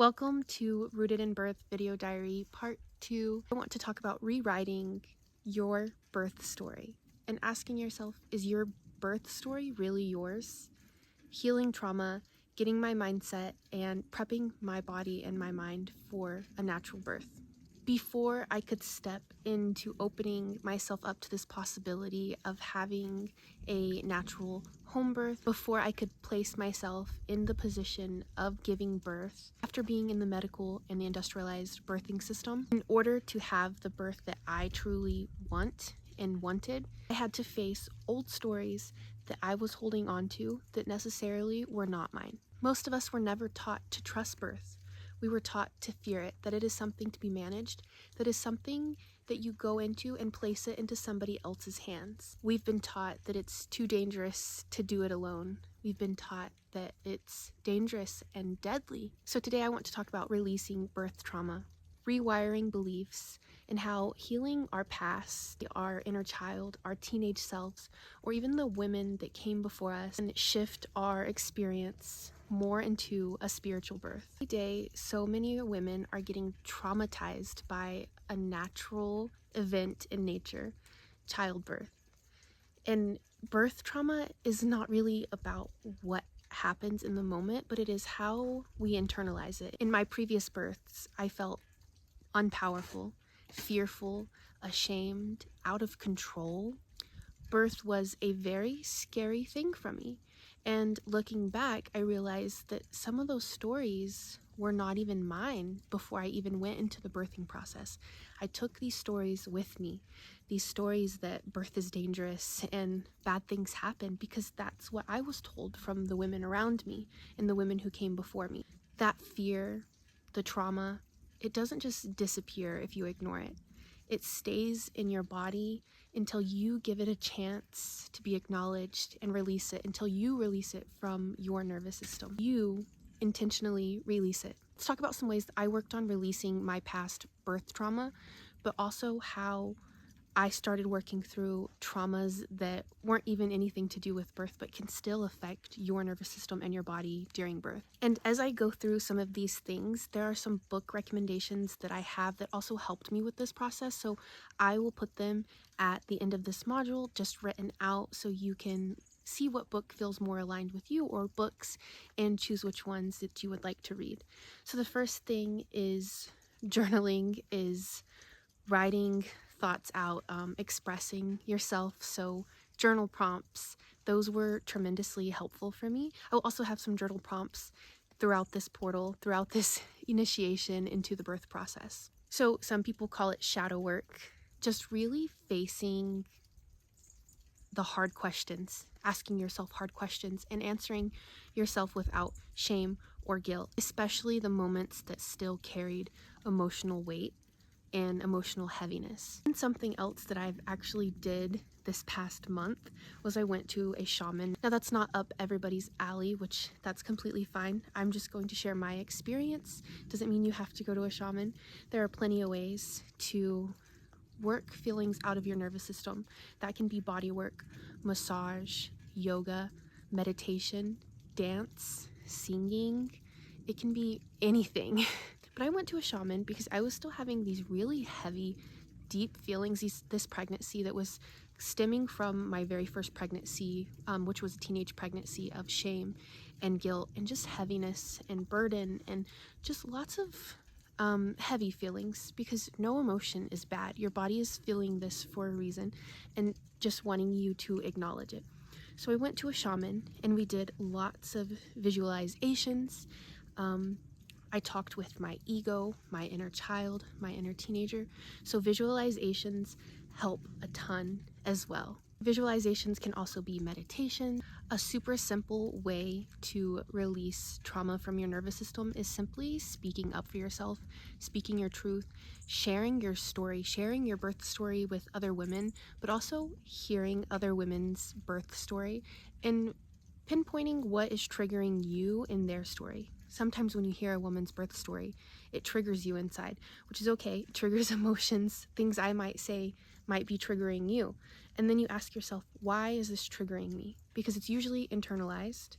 Welcome to Rooted in Birth Video Diary Part 2. I want to talk about rewriting your birth story and asking yourself, is your birth story really yours? Healing trauma, getting my mindset, and prepping my body and my mind for a natural birth. Before I could step into opening myself up to this possibility of having a natural home birth, before I could place myself in the position of giving birth after being in the medical and the industrialized birthing system, in order to have the birth that I truly want and wanted, I had to face old stories that I was holding on to that necessarily were not mine. Most of us were never taught to trust birth. We were taught to fear it, that it is something to be managed, that is something that you go into and place it into somebody else's hands. We've been taught that it's too dangerous to do it alone. We've been taught that it's dangerous and deadly. So today I want to talk about releasing birth trauma, rewiring beliefs, and how healing our past, our inner child, our teenage selves, or even the women that came before us, and shift our experience more into a spiritual birth. Today, so many women are getting traumatized by a natural event in nature, childbirth. And birth trauma is not really about what happens in the moment, but it is how we internalize it. In my previous births, I felt unpowerful, fearful, ashamed, out of control. Birth was a very scary thing for me. And looking back, I realized that some of those stories were not even mine before I even went into the birthing process. I took these stories with me, these stories that birth is dangerous and bad things happen, because that's what I was told from the women around me and the women who came before me. That fear, the trauma, it doesn't just disappear if you ignore it. It stays in your body until you give it a chance to be acknowledged and release it, until you release it from your nervous system. You intentionally release it. Let's talk about some ways that I worked on releasing my past birth trauma, but also how I started working through traumas that weren't even anything to do with birth, but can still affect your nervous system and your body during birth. And as I go through some of these things, there are some book recommendations that I have that also helped me with this process. So I will put them at the end of this module, just written out, so you can see what book feels more aligned with you, or books, and choose which ones that you would like to read. So the first thing is journaling, is writing thoughts out, expressing yourself. So journal prompts, those were tremendously helpful for me. I will also have some journal prompts throughout this portal, throughout this initiation into the birth process. So some people call it shadow work, just really facing the hard questions, asking yourself hard questions and answering yourself without shame or guilt, especially the moments that still carried emotional weight and emotional heaviness. And something else that I've actually did this past month was I went to a shaman. Now that's not up everybody's alley, which that's completely fine. I'm just going to share my experience. Doesn't mean you have to go to a shaman. There are plenty of ways to work feelings out of your nervous system. That can be body work, massage, yoga, meditation, dance, singing. It can be anything. But I went to a shaman because I was still having these really heavy, deep feelings, this pregnancy that was stemming from my very first pregnancy, which was a teenage pregnancy of shame and guilt and just heaviness and burden and just lots of heavy feelings, because no emotion is bad. Your body is feeling this for a reason and just wanting you to acknowledge it. So I went to a shaman and we did lots of visualizations. I talked with my ego, my inner child, my inner teenager. So visualizations help a ton as well. Visualizations can also be meditation. A super simple way to release trauma from your nervous system is simply speaking up for yourself, speaking your truth, sharing your story, sharing your birth story with other women, but also hearing other women's birth story and pinpointing what is triggering you in their story. Sometimes when you hear a woman's birth story, it triggers you inside, which is okay. It triggers emotions. Things I might say might be triggering you. And then you ask yourself, why is this triggering me? Because it's usually internalized.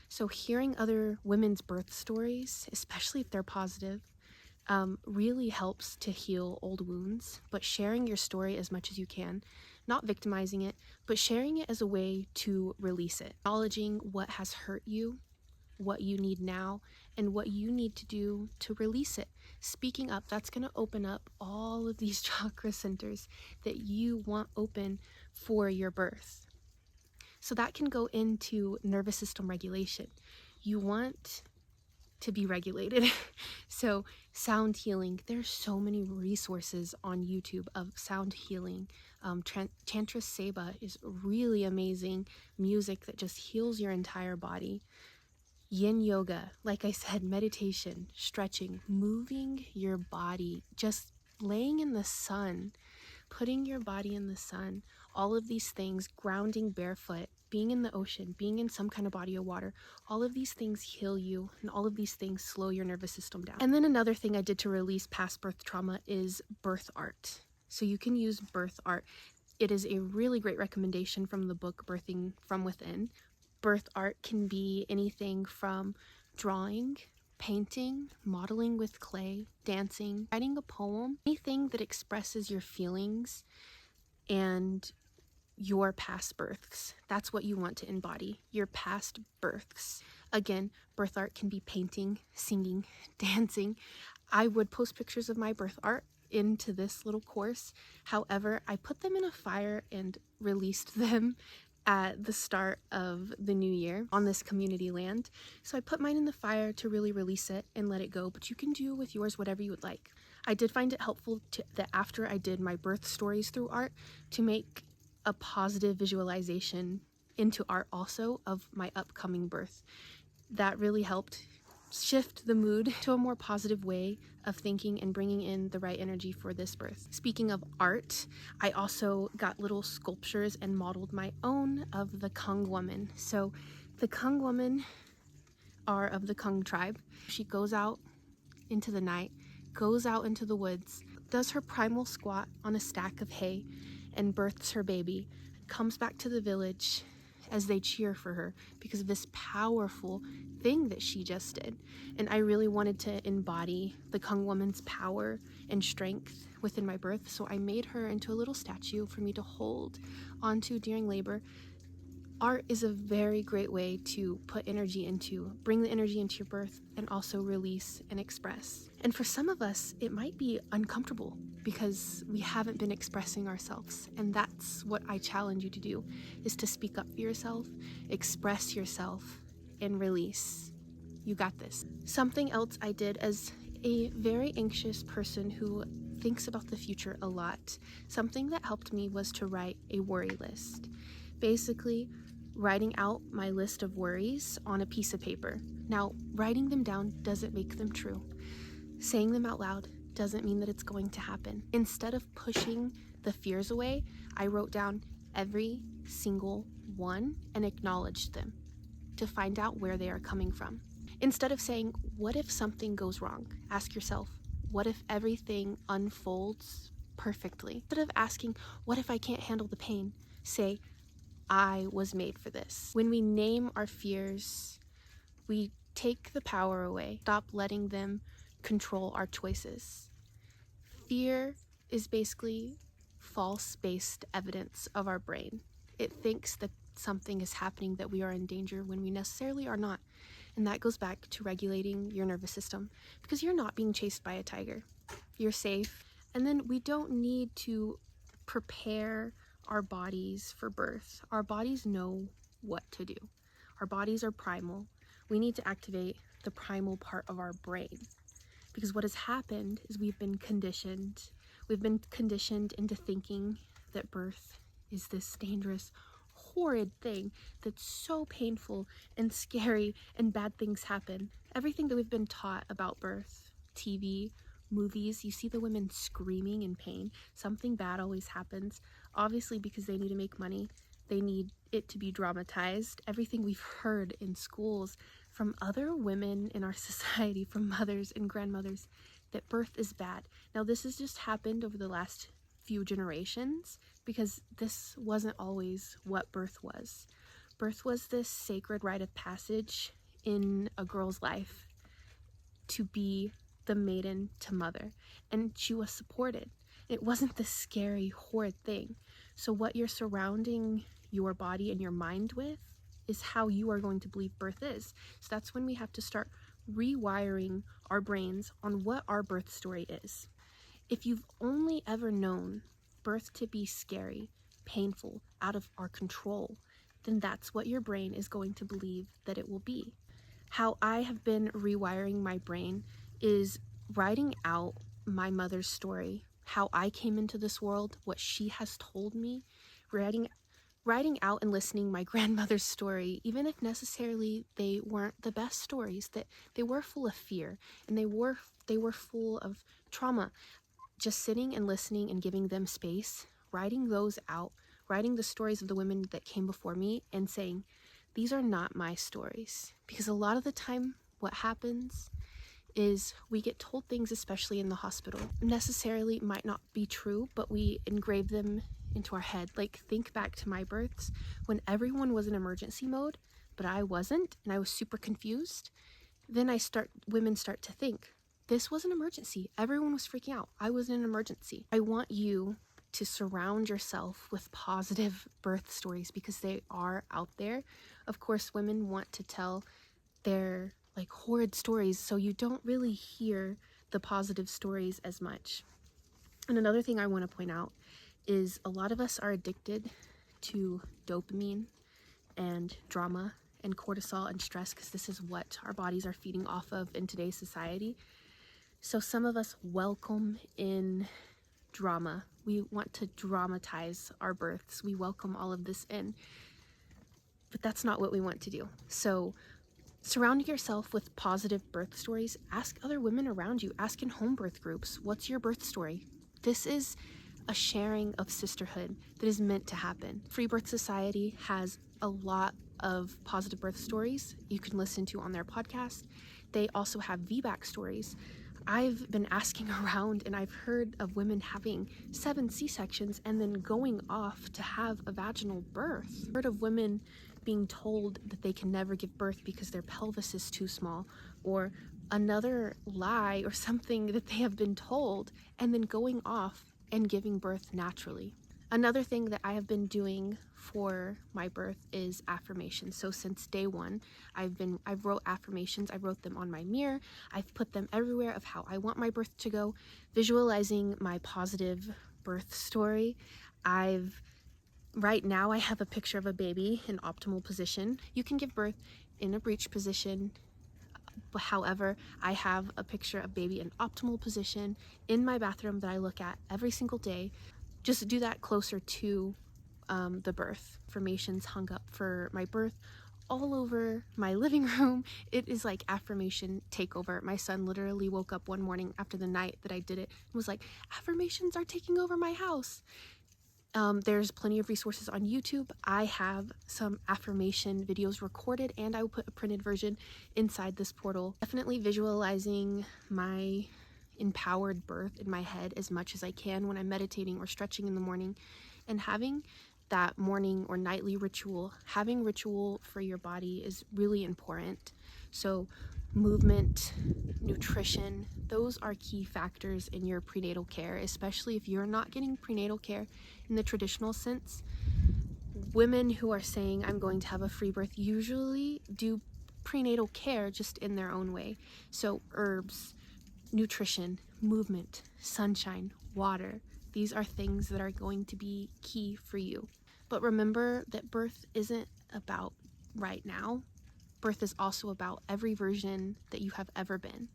So hearing other women's birth stories, especially if they're positive, really helps to heal old wounds. But sharing your story as much as you can, not victimizing it, but sharing it as a way to release it, acknowledging what has hurt you, what you need now, and what you need to do to release it. Speaking up, that's going to open up all of these chakra centers that you want open for your birth. So that can go into nervous system regulation. You want to be regulated. So sound healing, there's so many resources on YouTube of sound healing. Tantra Seba is really amazing music that just heals your entire body. Yin yoga, like I said, meditation, stretching, moving your body, just laying in the sun, putting your body in the sun, all of these things, grounding barefoot, being in the ocean, being in some kind of body of water, all of these things heal you, and all of these things slow your nervous system down. And then another thing I did to release past birth trauma is birth art. So you can use birth art. It is a really great recommendation from the book Birthing from Within. Birth art can be anything from drawing, painting, modeling with clay, dancing, writing a poem, anything that expresses your feelings and your past births. That's what you want to embody, your past births. Again, birth art can be painting, singing, dancing. I would post pictures of my birth art into this little course. However, I put them in a fire and released them at the start of the new year on this community land. So I put mine in the fire to really release it and let it go, but you can do with yours whatever you would like. I did find it helpful that after I did my birth stories through art, to make a positive visualization into art also of my upcoming birth. That really helped shift the mood to a more positive way of thinking and bringing in the right energy for this birth. Speaking of art, I also got little sculptures and modeled my own of the Kung woman. So the Kung woman are of the Kung tribe. She goes out into the night, goes out into the woods, does her primal squat on a stack of hay, and births her baby, comes back to the village as they cheer for her because of this powerful thing that she just did. And I really wanted to embody the Kung woman's power and strength within my birth, so I made her into a little statue for me to hold onto during labor. Art is a very great way to put energy into, bring the energy into your birth, and also release and express. And for some of us, it might be uncomfortable because we haven't been expressing ourselves. And that's what I challenge you to do, is to speak up for yourself, express yourself, and release. You got this. Something else I did as a very anxious person who thinks about the future a lot, something that helped me was to write a worry list. Basically, writing out my list of worries on a piece of paper. Now, writing them down doesn't make them true. Saying them out loud doesn't mean that it's going to happen. Instead of pushing the fears away, I wrote down every single one and acknowledged them to find out where they are coming from. Instead of saying, what if something goes wrong? Ask yourself, what if everything unfolds perfectly? Instead of asking, what if I can't handle the pain? Say, I was made for this. When we name our fears, we take the power away. Stop letting them control our choices. Fear is basically false-based evidence of our brain. It thinks that something is happening, that we are in danger when we necessarily are not. And that goes back to regulating your nervous system, because you're not being chased by a tiger. You're safe. And then we don't need to prepare our bodies for birth. Our bodies know what to do. Our bodies are primal. We need to activate the primal part of our brain, because what has happened is we've been conditioned into thinking that birth is this dangerous, horrid thing that's so painful and scary and bad things happen. Everything that we've been taught about birth, TV, movies, you see the women screaming in pain. Something bad always happens, obviously because they need to make money. They need it to be dramatized. Everything we've heard in schools from other women in our society, from mothers and grandmothers, that birth is bad. Now, this has just happened over the last few generations, because this wasn't always what birth was. Birth was this sacred rite of passage in a girl's life to be the maiden to mother, and she was supported. It wasn't this scary, horrid thing. So what you're surrounding your body and your mind with is how you are going to believe birth is. So that's when we have to start rewiring our brains on what our birth story is. If you've only ever known birth to be scary, painful, out of our control, then that's what your brain is going to believe that it will be. How I have been rewiring my brain is writing out my mother's story, how I came into this world, what she has told me, writing out and listening my grandmother's story, even if necessarily they weren't the best stories, that they were full of fear and they were full of trauma. Just sitting and listening and giving them space, writing those out, writing the stories of the women that came before me and saying, these are not my stories. Because a lot of the time what happens is we get told things, especially in the hospital, necessarily might not be true, but we engrave them into our head. Like, think back to my births when everyone was in emergency mode, but I wasn't, and I was super confused. Then women start to think, this was an emergency. Everyone was freaking out. I was in an emergency. I want you to surround yourself with positive birth stories because they are out there. Of course, women want to tell their like horrid stories, so you don't really hear the positive stories as much. And another thing I want to point out is a lot of us are addicted to dopamine and drama and cortisol and stress because this is what our bodies are feeding off of in today's society. So some of us welcome in drama. We want to dramatize our births. We welcome all of this in, but that's not what we want to do. So surrounding yourself with positive birth stories, ask other women around you, ask in home birth groups, what's your birth story? This is a sharing of sisterhood that is meant to happen. Free Birth Society has a lot of positive birth stories you can listen to on their podcast. They also have VBAC stories. I've been asking around and I've heard of women having 7 C-sections and then going off to have a vaginal birth. I've heard of women being told that they can never give birth because their pelvis is too small, or another lie or something that they have been told, and then going off and giving birth naturally. Another thing that I have been doing for my birth is affirmations. So since day one, I've wrote affirmations. I wrote them on my mirror. I've put them everywhere of how I want my birth to go, visualizing my positive birth story. Right now I have a picture of a baby in optimal position. You can give birth in a breech position. However, I have a picture of baby in optimal position in my bathroom that I look at every single day. Just do that closer to the birth. Affirmations hung up for my birth all over my living room. It is like affirmation takeover. My son literally woke up one morning after the night that I did it and was like, affirmations are taking over my house. There's plenty of resources on YouTube. I have some affirmation videos recorded and I will put a printed version inside this portal. Definitely visualizing my empowered birth in my head as much as I can when I'm meditating or stretching in the morning, and having that morning or nightly ritual. Having ritual for your body is really important. So movement, nutrition, those are key factors in your prenatal care, especially if you're not getting prenatal care in the traditional sense. Women who are saying I'm going to have a free birth usually do prenatal care just in their own way. So herbs, nutrition, movement, sunshine, water, these are things that are going to be key for you. But remember that birth isn't about right now. Birth is also about every version that you have ever been.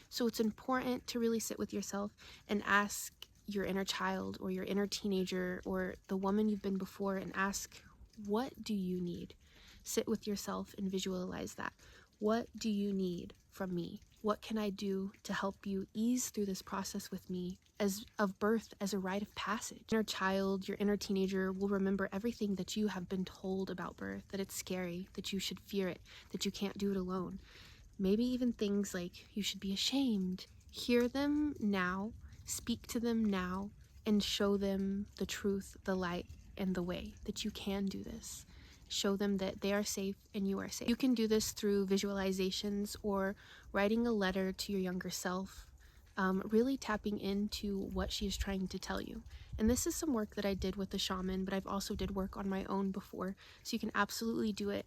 So it's important to really sit with yourself and ask your inner child or your inner teenager or the woman you've been before and ask, what do you need? Sit with yourself and visualize that. What do you need from me? What can I do to help you ease through this process with me of birth as a rite of passage? Your inner child, your inner teenager will remember everything that you have been told about birth, that it's scary, that you should fear it, that you can't do it alone. Maybe even things like you should be ashamed. Hear them now, speak to them now, and show them the truth, the light, and the way that you can do this. show them that they are safe and you are safe. You can do this through visualizations or writing a letter to your younger self, really tapping into what she is trying to tell you. And this is some work that I did with a shaman, but I've also did work on my own before, so you can absolutely do it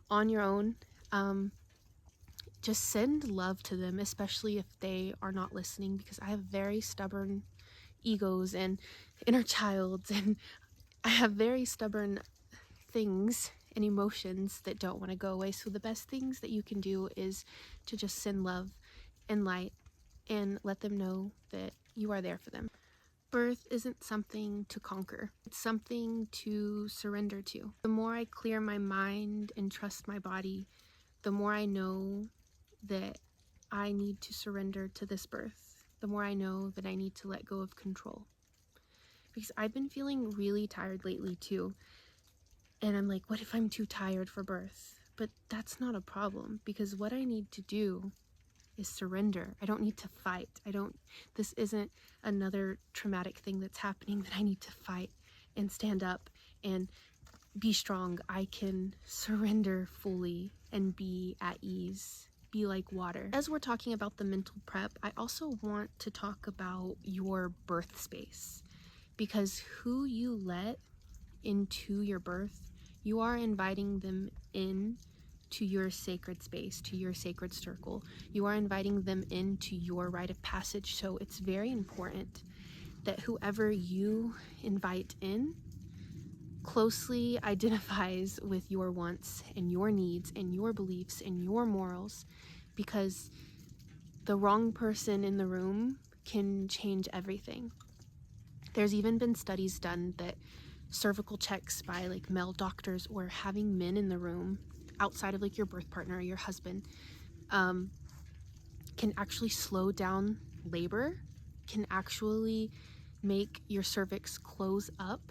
on your own. Just send love to them, especially if they are not listening, because I have very stubborn egos and inner childs, and I have very stubborn things and emotions that don't want to go away. So the best things that you can do is to just send love and light and let them know that you are there for them. Birth isn't something to conquer. It's something to surrender to. The more I clear my mind and trust my body, the more I know that I need to surrender to this birth. The more I know that I need to let go of control. Because I've been feeling really tired lately too. And I'm like, what if I'm too tired for birth? But that's not a problem, because what I need to do is surrender. I don't need to fight. This isn't another traumatic thing that's happening that I need to fight and stand up and be strong. I can surrender fully and be at ease, be like water. As we're talking about the mental prep, I also want to talk about your birth space, because who you let into your birth, you are inviting them in to your sacred space, to your sacred circle. You are inviting them into your rite of passage. So it's very important that whoever you invite in closely identifies with your wants and your needs and your beliefs and your morals, because the wrong person in the room can change everything. There's even been studies done that cervical checks by like male doctors, or having men in the room outside of like your birth partner or your husband, can actually slow down labor, can actually make your cervix close up.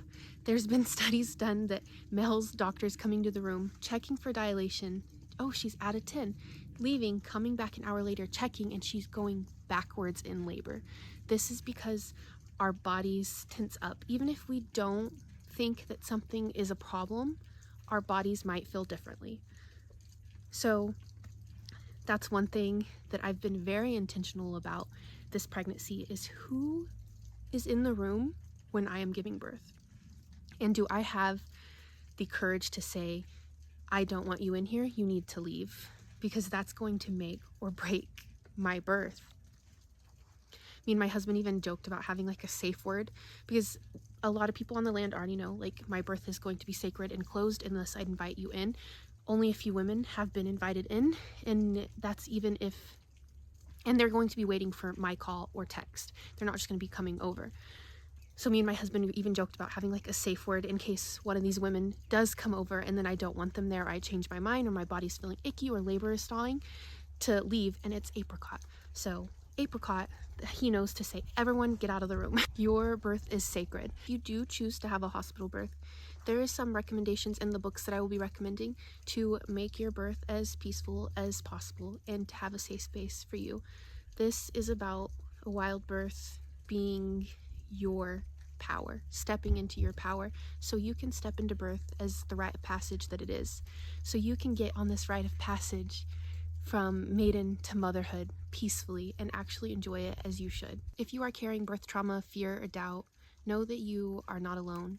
There's been studies done that males doctors coming to the room, checking for dilation, oh, she's at a 10, leaving, coming back an hour later, checking, and she's going backwards in labor. This is because our bodies tense up. Even if we don't think that something is a problem, our bodies might feel differently. So that's one thing that I've been very intentional about this pregnancy, is who is in the room when I am giving birth. And do I have the courage to say, I don't want you in here, you need to leave, because that's going to make or break my birth. Me and my husband even joked about having like a safe word, because a lot of people on the land already know, like, my birth is going to be sacred and closed unless I invite you in. Only a few women have been invited in, and that's even if, and they're going to be waiting for my call or text. They're not just going to be coming over. So me and my husband even joked about having like a safe word in case one of these women does come over and then I don't want them there, or I change my mind, or my body's feeling icky, or labor is stalling, to leave, and it's apricot. So apricot, he knows to say, everyone get out of the room. Your birth is sacred. If you do choose to have a hospital birth, there is some recommendations in the books that I will be recommending to make your birth as peaceful as possible and to have a safe space for you. This is about a wild birth being your power, stepping into your power, so you can step into birth as the rite of passage that it is. So you can get on this rite of passage from maiden to motherhood peacefully and actually enjoy it as you should. If you are carrying birth trauma, fear, or doubt, know that you are not alone.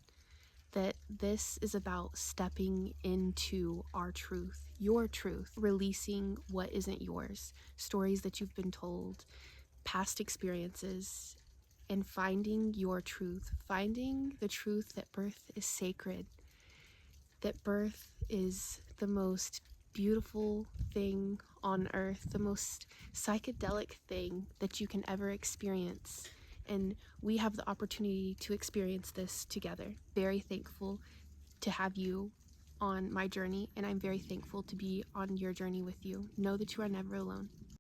That this is about stepping into our truth, your truth, releasing what isn't yours, stories that you've been told, past experiences, and finding your truth, finding the truth that birth is sacred, that birth is the most beautiful thing on earth, the most psychedelic thing that you can ever experience. And we have the opportunity to experience this together. Very thankful to have you on my journey, and I'm very thankful to be on your journey with you. Know that you are never alone.